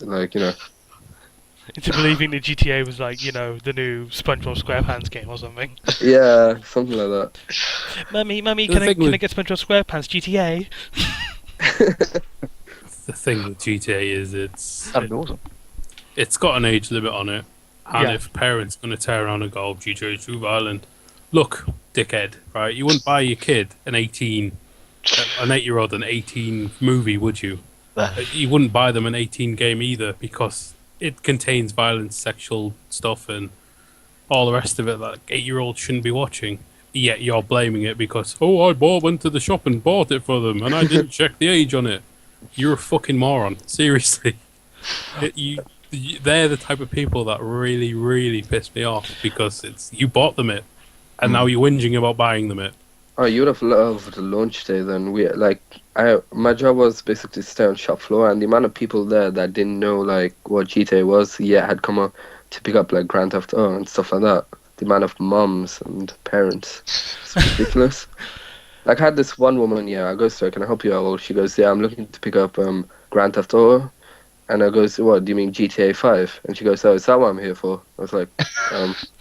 like into believing that GTA was like the new SpongeBob SquarePants game or something. yeah, something like that. Mummy, The can I thing get SpongeBob SquarePants GTA? The thing with GTA is That'd be awesome. it's got an age limit on it, and Yeah. if a parent's going to turn around and go, GTA is too violent, look, dickhead, right? You wouldn't buy your kid an 8-year-old an 18 movie, would you? You wouldn't buy them an 18 game either because it contains violence, sexual stuff, and all the rest of it that 8-year-olds shouldn't be watching. Yet you're blaming it because, I went to the shop and bought it for them, and I didn't check the age on it. You're a fucking moron. Seriously. They're the type of people that really, really piss me off because you bought them it, and now you're whinging about buying them it. Oh, you would have loved the launch day then. My job was basically to stay on shop floor, and the amount of people there that didn't know like what GTA was yet had come up to pick up like Grand Theft Auto and stuff like that. The amount of mums and parents, it's ridiculous. Like I had this one woman, I goes to her, "Can I help you out?" Well, she goes, "Yeah, I'm looking to pick up Grand Theft Auto." And I goes, "What, do you mean GTA 5? And she goes, "Oh, is that what I'm here for?" I was like,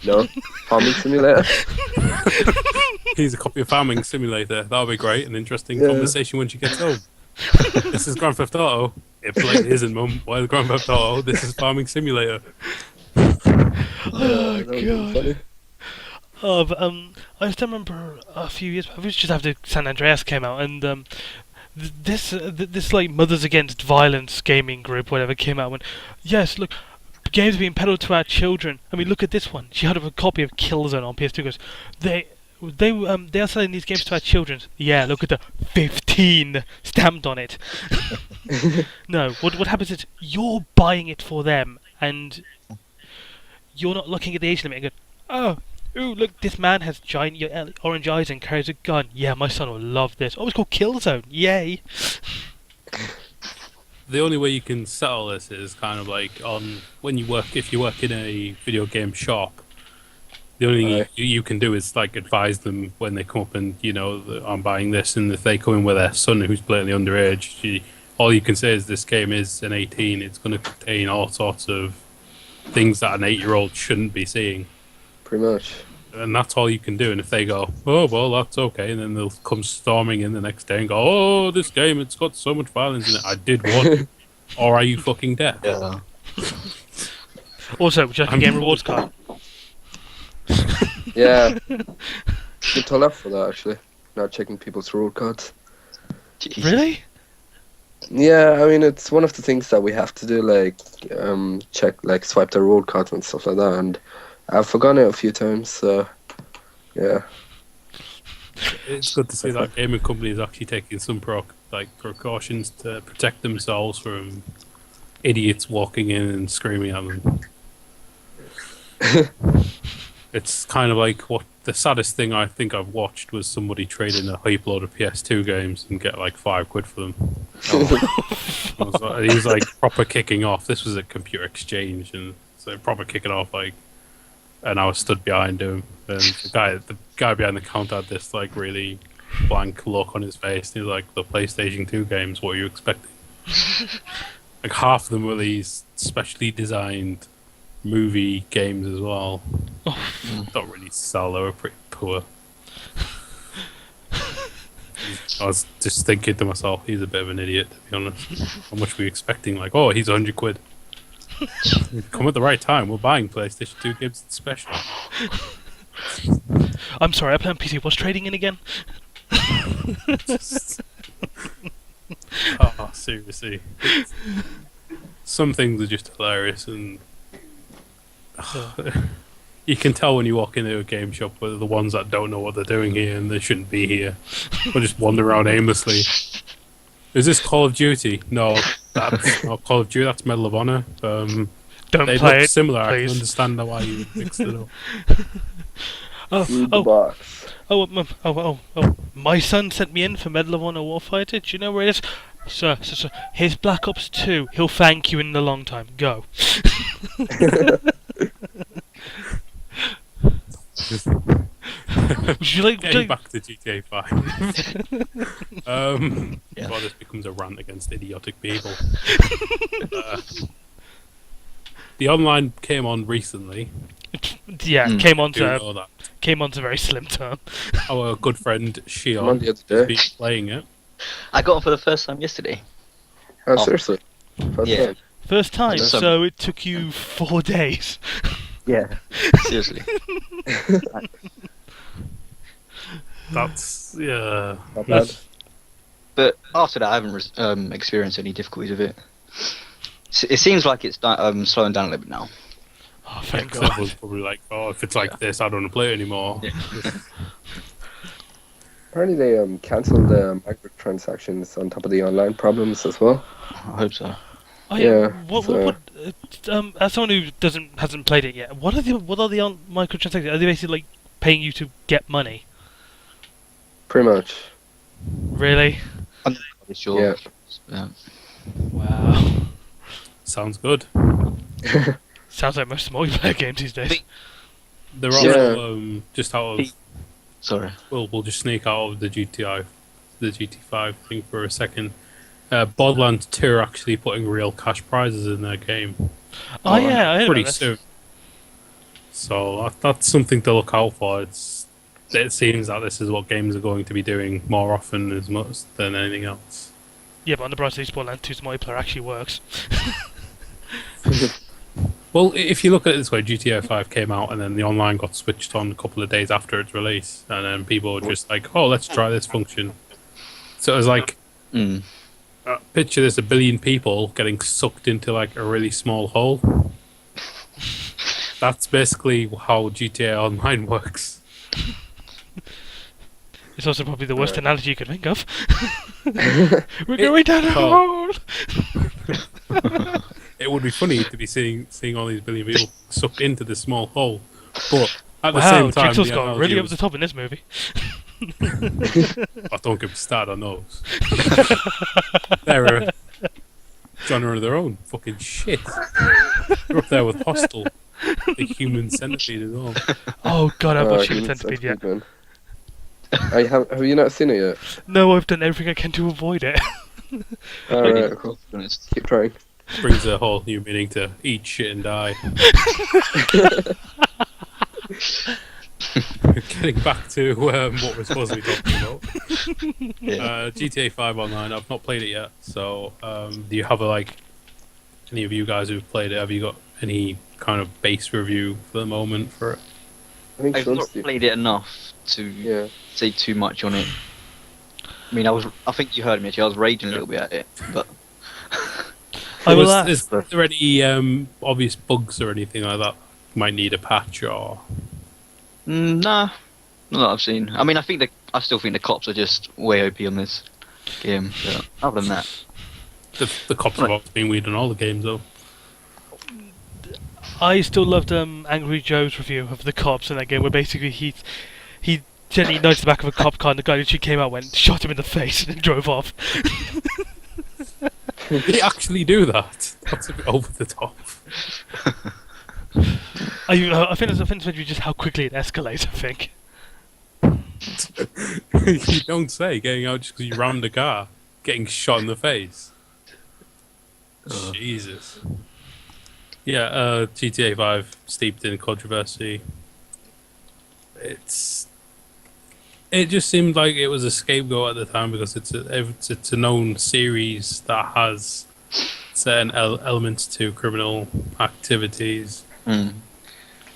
no, Farming Simulator. Here's a copy of Farming Simulator. That'll be great. An interesting Yeah. conversation when she gets home. This is Grand Theft Auto. It plays isn't, Mum. Why is Grand Theft Auto? This is Farming Simulator. Oh That would've been god. funny. Oh, but I still remember a few years. It was just after San Andreas came out, and this like Mothers Against Violence gaming group, whatever, came out. When yes, look, games are being peddled to our children. I mean, look at this one. She had a copy of Killzone on PS2. Goes, they are selling these games to our children. Yeah, look at the 15 stamped on it. No, what happens is you're buying it for them, and you're not looking at the age limit and going, ooh, look, this man has giant orange eyes and carries a gun. Yeah, my son will love this. Oh, it's called Killzone. Yay. The only way you can settle this is kind of like if you work in a video game shop. The only thing you can do is like advise them when they come up and I'm buying this, and if they come in with their son who's blatantly underage, all you can say is this game is an 18. It's going to contain all sorts of things that an 8-year-old shouldn't be seeing. Pretty much. And that's all you can do. And if they go, "Oh well, that's okay," and then they'll come storming in the next day and go, "Oh, this game, it's got so much violence in it. I did want." Or are you fucking deaf? Yeah. Also, would you like a game rewards card? Yeah. Good to laugh for that actually. Not checking people's reward cards. Jeez. Really? Yeah, I mean it's one of the things that we have to do, like check, like swipe the reward cards and stuff like that, and I've forgotten it a few times, so yeah. It's good to see that gaming companies actually taking some precautions to protect themselves from idiots walking in and screaming at them. It's kind of like what the saddest thing I think I've watched was somebody trade in a heap load of PS2 games and get like £5 for them. He was like proper kicking off. This was a computer exchange, and so proper kicking off like. And I was stood behind him, and the guy behind the counter had this like really blank look on his face. He was like, "The PlayStation 2 games, what are you expecting?" Like half of them were these specially designed movie games as well. Don't really sell; they were pretty poor. I was just thinking to myself, he's a bit of an idiot, to be honest. How much were you expecting? Like, oh, he's £100. Come at the right time. We're buying PlayStation 2 games special. I'm sorry, I play on PC. What's trading in again? Oh, seriously. Some things are just hilarious, and you can tell when you walk into a game shop whether the ones that don't know what they're doing here and they shouldn't be here, or just wander around aimlessly. Is this Call of Duty? No, that's not Call of Duty. That's Medal of Honor. Don't they play look it, similar. please. I can understand why you would mix it up. Read the box. My son sent me in for Medal of Honor Warfighter. Do you know where it is? Sir, here's Black Ops 2. He'll thank you in a long time. Go. Would you like Getting back to GTA 5. Before this becomes a rant against idiotic people. The online came on recently. Yeah, came on Do know that. to a very slim term. Our good friend Shion On the has other been day. playing it. I got it for the first time yesterday. Oh, seriously? First Yeah. time? First time, Awesome. so it took you 4 days. Yeah. Seriously. That's yeah. Not bad. But after that, I haven't experienced any difficulties with it. It seems like it's slowing down a little bit now. Oh, thank Everyone's God. probably like, oh, if it's like this, I don't want to play it anymore. Apparently they cancelled the microtransactions on top of the online problems as well. I hope so. Oh, Yeah, What? so- As someone who hasn't played it yet, what are the microtransactions? Are they basically like paying you to get money? Pretty much. Really? I'm not really sure. Yeah. Wow. Sounds good. Sounds like most multiplayer games these days. They're Yeah. also just out of. Sorry. We'll just sneak out of the GT5 thing for a second. Borderlands 2 are actually putting real cash prizes in their game. Oh yeah, I heard pretty about this. soon. So that's something to look out for. It seems that this is what games are going to be doing more often as much than anything else. Yeah, but on the bright side, Borderlands 2's multiplayer actually works. Well, if you look at it this way, GTA 5 came out and then the online got switched on a couple of days after its release, and then people were just like, "Oh, let's try this function." So it was like, picture this: 1 billion people getting sucked into like a really small hole. That's basically how GTA Online works. It's also probably the worst analogy you could think of. We're going down a hole! It would be funny to be seeing all these billion people sucked into this small hole, but at the Wow, same time, Jigsaw's the got really analogy over the top in this movie. I don't get me started on those. They're a genre of their own. Fucking shit. They're up there with Hostel, the Human Centipede as well. Oh god, I've watched Human Human Centipede yet. Man. Have you not seen it yet? No, I've done everything I can to avoid it. Alright, cool. Keep trying. Brings a whole new meaning to eat shit and die. Getting back to what we're supposed to be talking about. GTA 5 Online, I've not played it yet, so do you have any of you guys who've played it, have you got any kind of base review for the moment for it? I think I've Sean's not played it enough to say too much on it. I mean, I think you heard me actually. I was raging a little bit at it, but I will Is there any obvious bugs or anything like that might need a patch or? nah, not that I've seen. I mean, I still think the cops are just way OP on this game. But other than that, The cops have always been weird on all the games though. I still loved Angry Joe's review of the cops in that game, where basically he gently nudged the back of a cop car, and the guy literally came out, went, shot him in the face, and then drove off. Did he actually do that? That's a bit over the top. I think it's just how quickly it escalates. I think. You don't say, getting out just because you rammed a car, getting shot in the face. Jesus. Yeah, GTA 5 steeped in controversy. It just seemed like it was a scapegoat at the time because it's a known series that has certain elements to criminal activities.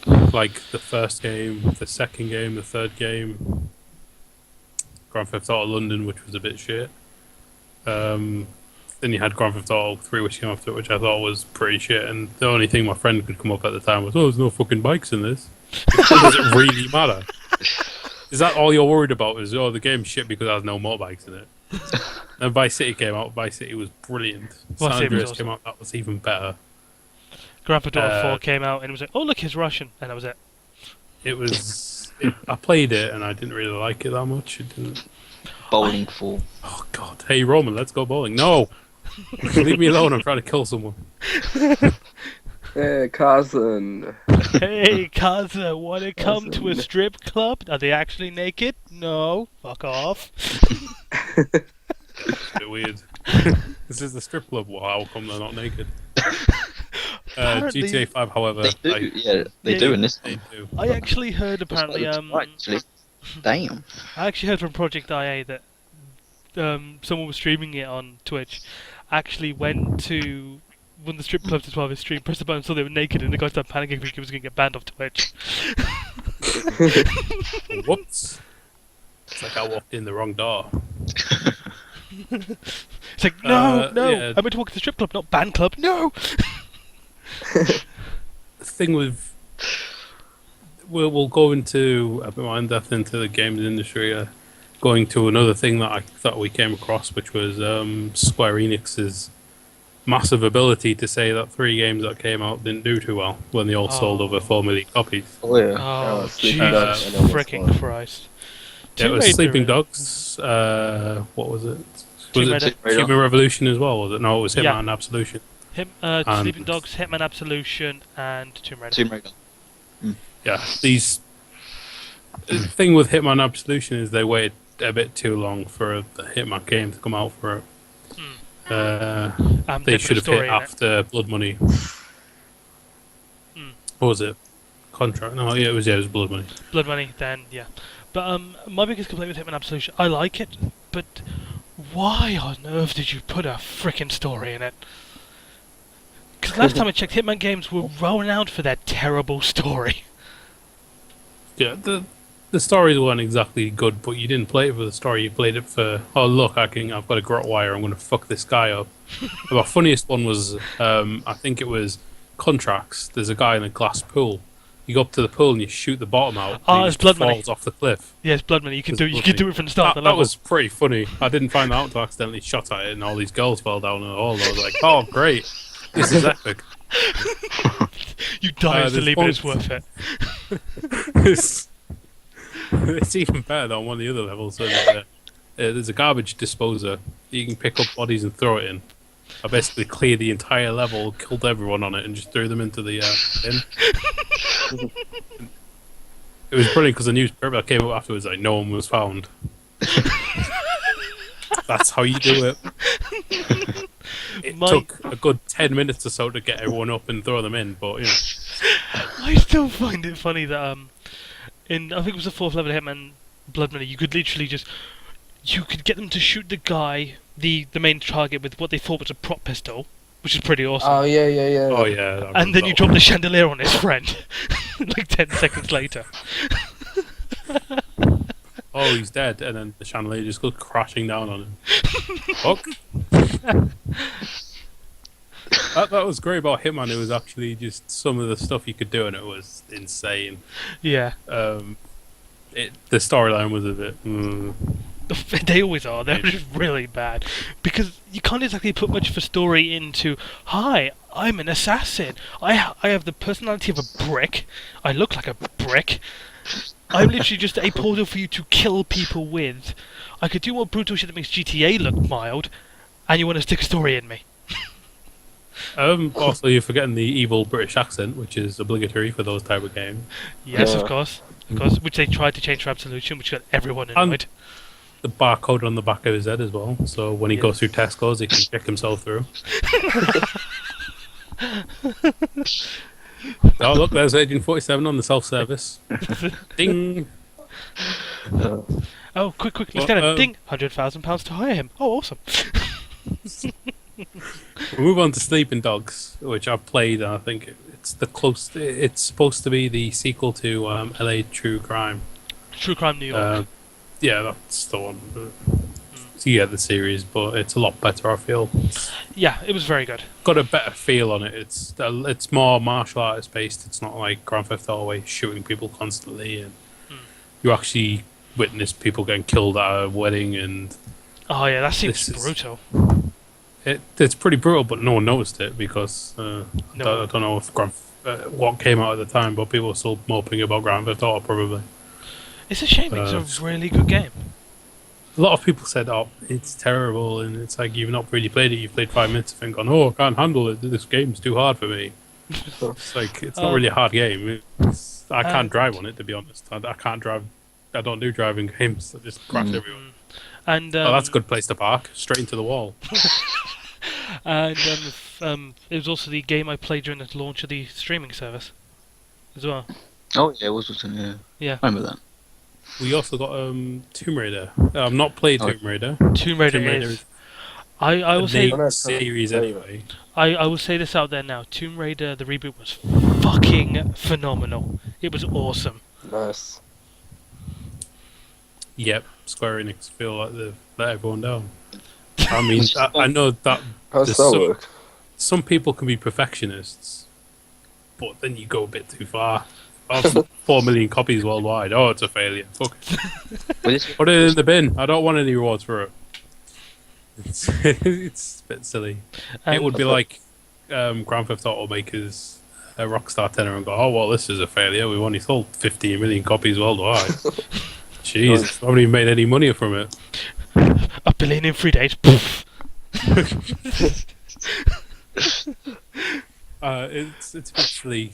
Like the first game, the second game, the third game, Grand Theft Auto London, which was a bit shit. Then you had Grand Theft Auto 3, which came after it, which I thought was pretty shit. And the only thing my friend could come up at the time was, "Oh, there's no fucking bikes in this." Does it really matter? Is that all you're worried about? Is the game's shit because there's no motorbikes in it? And Vice City came out. Vice City was brilliant. San Andreas came out. That was even better. Grand Theft Auto 4 came out, and it was like, oh look, it's Russian, and that was it. It was. I played it, and I didn't really like it that much. It didn't. Bowling for. Oh God! Hey Roman, let's go bowling. No, leave me alone. I'm trying to kill someone. Hey, cousin. Hey, cousin, wanna come to a strip club? Are they actually naked? No. Fuck off. It's a bit weird. This is the strip club. Well, how come they're not naked? GTA 5, however, they do in this. They do. I actually heard apparently Actually, damn. I actually heard from Project IA that someone was streaming it on Twitch actually went to one of the strip clubs as well as his stream, pressed the button, saw they were naked, and the guy started panicking because he was going to get banned off Twitch. Whoops. It's like I walked in the wrong door. It's like, no, yeah. I meant to walk to the strip club, not band club, no! The thing with... We'll go into a bit more in depth into the games industry, going to another thing that I thought we came across, which was Square Enix's massive ability to say that 3 games that came out didn't do too well when they all sold over 4 million copies. Oh yeah. Oh, Sleeping Dogs. Jesus freaking Christ. Yeah, it was Tomb Sleeping Raider. Dogs. What was it? Tomb Was it Raider. Human Revolution as well? Was it? No, it was Hitman Yeah. and Absolution. Sleeping Dogs, Hitman Absolution, and Tomb Raider. Tomb Raider. Yeah, the thing with Hitman Absolution is they waited a bit too long for the Hitman game to come out for it. They should have hit after Blood Money. What was it? Contract? No, yeah, it was Blood Money. Blood Money, then, yeah. But my biggest complaint with Hitman Absolution, I like it, but why on earth did you put a frickin' story in it? Because last time I checked, Hitman games were renowned for their terrible story. Yeah, the stories weren't exactly good, but you didn't play it for the story. You played it for, oh look, I've got a grot wire. I'm going to fuck this guy up. The funniest one was, I think it was Contracts. There's a guy in a glass pool. You go up to the pool and you shoot the bottom out. Oh, and he it's just Blood Money. falls off the cliff. Yeah, it's Blood Money. You can do Blood Money. it from the start of the That level. was pretty funny. I didn't find that out until I accidentally shot at it, and all these girls fell down in the hole. I was like, oh great, this is epic. You die to there's leave one- it, it's worth it. It's even better than one of the other levels. So there's a garbage disposer. You can pick up bodies and throw it in. I basically cleared the entire level, killed everyone on it, and just threw them into the bin. It was brilliant because the newspaper came up afterwards like no one was found. That's how you do it. It took a good 10 minutes or so to get everyone up and throw them in, but you know. I still find it funny that in I think it was the 4th level of Hitman Blood Money, you could literally you could get them to shoot the guy, the main target, with what they thought was a prop pistol, which is pretty awesome. Oh yeah. Oh yeah. And then you drop the chandelier on his friend, like 10 seconds later. Oh, he's dead, and then the chandelier just goes crashing down on him. Fuck. That was great about Hitman. It was actually just some of the stuff you could do, and it was insane. Yeah. The storyline was a bit. They always are. They're just really bad because you can't exactly put much of a story into. Hi, I'm an assassin. I have the personality of a brick. I look like a brick. I'm literally just a portal for you to kill people with. I could do more brutal shit that makes GTA look mild, and you want to stick a story in me. Also, you're forgetting the evil British accent, which is obligatory for those type of games. Yes, Yeah. of course, which they tried to change for Absolution, which got everyone And- annoyed. The barcode on the back of his head as well, so when he goes through Tesco's, he can check himself through. Oh, look, there's Agent 47 on the self-service. Ding! Oh, quick, let's Well, get him. Ding! £100,000 to hire him. Oh, awesome. We'll move on to Sleeping Dogs, which I've played, and I think it's supposed to be the sequel to LA True Crime. True Crime New York. Yeah, that's the one. Yeah, the series, but it's a lot better, I feel. Yeah, it was very good. Got a better feel on it. It's more martial arts based. It's not like Grand Theft Auto where you're shooting people constantly, and you actually witness people getting killed at a wedding, and Oh yeah, that seems This is- brutal. it's pretty brutal. But no one noticed it because I No. don't know if what came out at the time, but people were still moping about Grand Theft Auto probably. It's a shame. It's a really good game. A lot of people said, "Oh, it's terrible," and it's like you've not really played it. You've played 5 minutes and gone, "Oh, I can't handle it. This game's too hard for me." It's like it's not really a hard game. I can't drive on it, to be honest. I can't drive. I don't do driving games. I just crash everywhere. And Oh, that's a good place to park. Straight into the wall. And it was also the game I played during the launch of the streaming service, as well. Oh yeah, it was also, yeah. Yeah. I remember that. We also got Tomb Raider. I've not played Oh. Tomb Raider. Tomb Raider is. I will say. The series anyway. I will say this out there now. Tomb Raider the reboot was fucking phenomenal. It was awesome. Nice. Yep, Square Enix feel like they've let everyone down. I mean, I know that How's There's that some- work? some people can be perfectionists, but then you go a bit too far. Oh, 4 million copies worldwide. Oh, it's a failure. Fuck it. But this, Put it in the bin. I don't want any rewards for it. It's a bit silly. And It would be like Grand Theft Auto makers a Rockstar tenor and go, "Oh well, this is a failure. We've only sold 15 million copies worldwide." Jesus, I haven't even made any money from it. a billion in 3 days. Poof. It's actually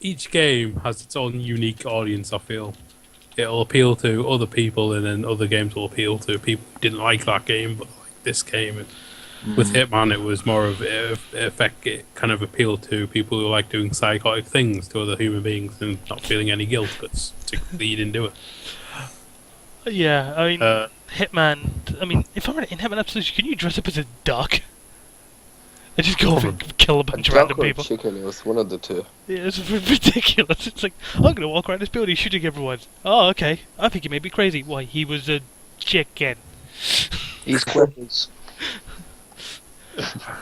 each game has its own unique audience. I feel it'll appeal to other people, and then other games will appeal to people who didn't like that game but like this game. And with Hitman, it was more of it kind of appealed to people who like doing psychotic things to other human beings and not feeling any guilt because you didn't do it. Yeah, I mean, Uh, Hitman. I mean, if I'm in Hitman Absolution, can you dress up as a duck and just go off and kill a bunch of Duck random or people? chicken, it was one of the two. Yeah, it's ridiculous. It's like, I'm gonna walk around this building shooting everyone. Oh, okay. I think you may be crazy. Why, he was a chicken. these questions.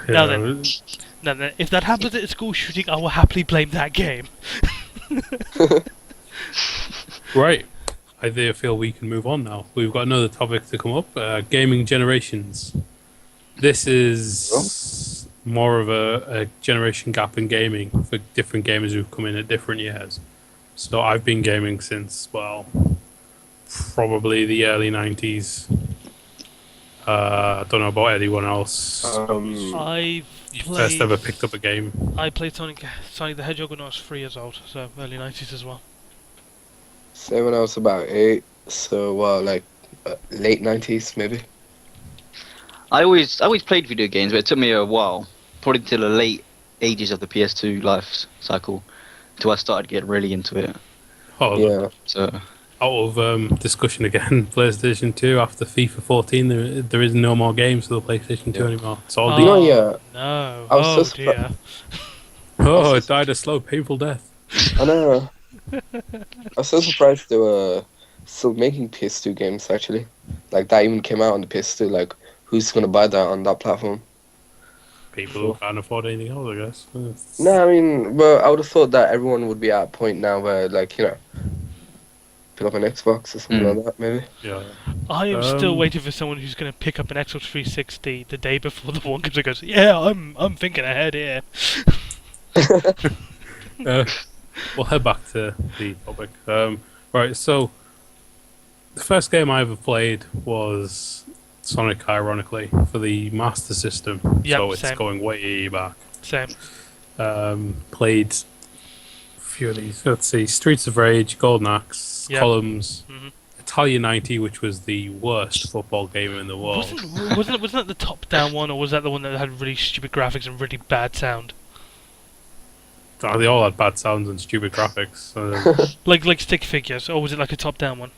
Now then. Now, if that happens at a school shooting, I will happily blame that game. Right. I therefore feel we can move on now. We've got another topic to come up. Gaming generations. This is more of a generation gap in gaming for different gamers who've come in at different years. So I've been gaming since, well, probably the early 90s. I don't know about anyone else. I've You played. first ever picked up a game. I played Sonic the Hedgehog when I was 3 years old, so early 90s as well. Say when I was about 8, so like late 90s maybe. I always played video games, but it took me a while, probably till the late ages of the PS2 life cycle, until I started getting really into it. Oh, Yeah. So out of discussion again, PlayStation 2 after FIFA 14, there is no more games for the PlayStation 2 anymore. It's all You know, yeah. No. I was Oh so dear. Oh, it died a slow, painful death. I know. I was so surprised they were still making PS2 games actually. Like that even came out on the PS2. Like, who's gonna buy that on that platform? People who can't afford anything else, I guess. No, I mean, well, I would have thought that everyone would be at a point now where, like, you know, pick up an Xbox or something like that, maybe. Yeah. I am still Um, waiting for someone who's going to pick up an Xbox 360 the day before the one comes and goes, yeah, I'm thinking ahead here. We'll head back to the topic. Right, so the first game I ever played was Sonic, ironically, for the Master System. Yep, so it's same. going way back. Same. Played a few of these. Let's see, Streets of Rage, Golden Axe, Yep. Columns, Mhm. Italia 90, which was the worst football game in the world. Wasn't that the top-down one, or was that the one that had really stupid graphics and really bad sound? Oh, they all had bad sounds and stupid graphics. Like stick figures, or was it like a top-down one?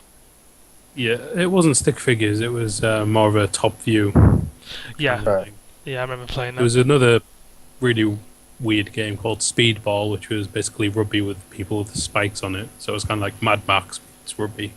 Yeah, it wasn't stick figures. It was more of a top view. Yeah, kind of thing. yeah, I remember playing There was that. another really weird game called Speedball, which was basically rugby with people with spikes on it. So it was kind of like Mad Max meets rugby.